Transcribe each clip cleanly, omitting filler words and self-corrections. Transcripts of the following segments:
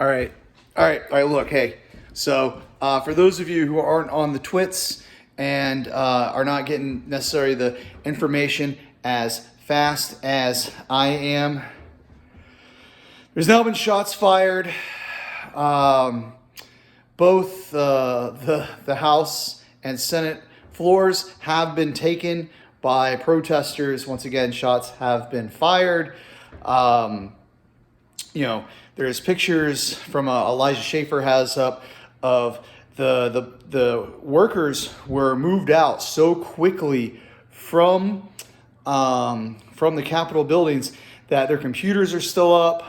All right. Look, hey. So for those of you who aren't on the twits and are not getting necessarily the information as fast as I am, there's now been shots fired. Both the House and Senate floors have been taken by protesters. Once again, shots have been fired. There's pictures from Elijah Schaefer has up of the workers were moved out so quickly from the Capitol buildings that their computers are still up.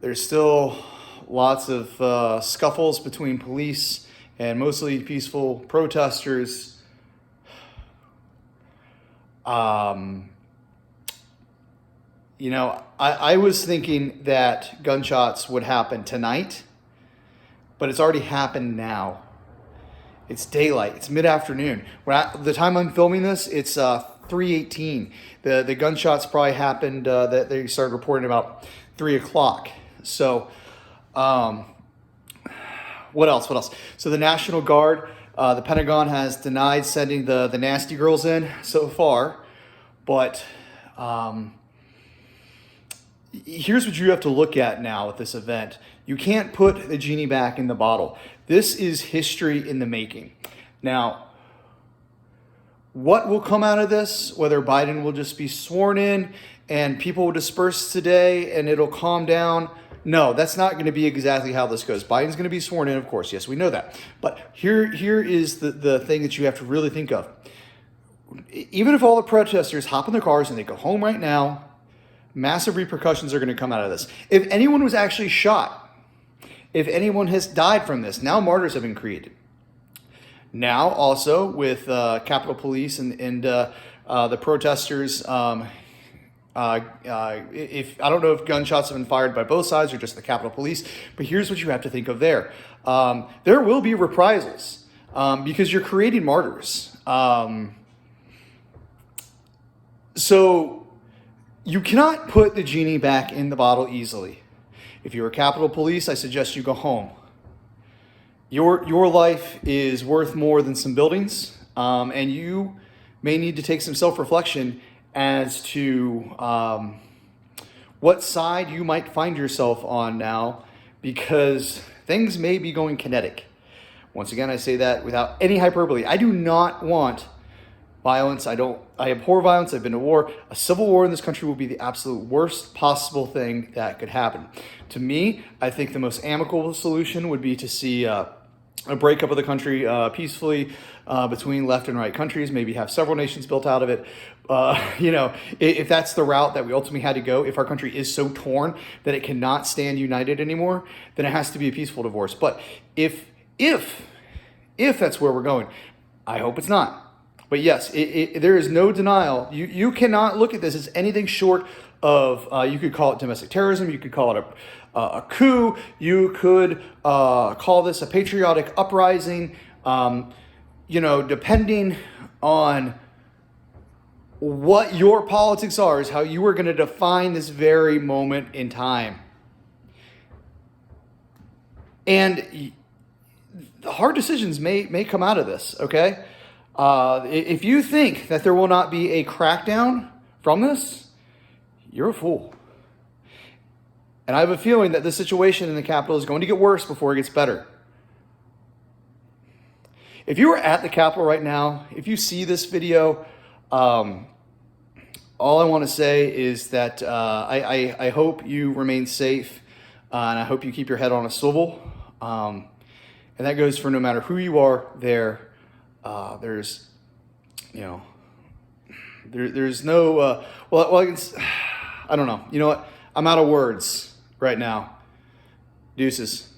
There's still lots of scuffles between police and mostly peaceful protesters. I was thinking that gunshots would happen tonight, but it's already happened now. It's daylight. It's mid-afternoon. The time I'm filming this, it's 3:18. The gunshots probably happened, that they started reporting about 3 o'clock. So, what else? So the National Guard, the Pentagon has denied sending the nasty girls in so far, but here's what you have to look at now with this event. You can't put the genie back in the bottle. This is history in the making. Now, what will come out of this, whether Biden will just be sworn in and people will disperse today and it'll calm down, no, that's not going to be exactly how this goes. Biden's going to be sworn in, of course. Yes, we know that. But here is the thing that you have to really think of. Even if all the protesters hop in their cars and they go home right now, massive repercussions are going to come out of this. If anyone was actually shot, if anyone has died from this, now martyrs have been created. Now also with Capitol Police and the protesters, if I don't know if gunshots have been fired by both sides or just the Capitol Police, but here's what you have to think of there. There will be reprisals because you're creating martyrs. So you cannot put the genie back in the bottle easily. If you're a Capitol Police, I suggest you go home. Your life is worth more than some buildings, and you may need to take some self-reflection as to what side you might find yourself on now, because things may be going kinetic. Once again, I say that without any hyperbole. I do not want violence. I abhor violence. I've been to war. A civil war in this country will be the absolute worst possible thing that could happen. To me, I think the most amicable solution would be to see a breakup of the country peacefully between left and right countries, maybe have several nations built out of it. If that's the route that we ultimately had to go, if our country is so torn that it cannot stand united anymore, then it has to be a peaceful divorce. But if that's where we're going, I hope it's not. But yes, there is no denial. You cannot look at this as anything short of, you could call it domestic terrorism, you could call it a coup, you could call this a patriotic uprising, depending on what your politics are is how you are going to define this very moment in time. And the hard decisions may come out of this, okay? If you think that there will not be a crackdown from this, you're a fool. And I have a feeling that the situation in the Capitol is going to get worse before it gets better. If you are at the Capitol right now, if you see this video, all I want to say is that I hope you remain safe, and I hope you keep your head on a swivel. And that goes for no matter who you are there. There's no, I don't know. You know what? I'm out of words right now. Deuces.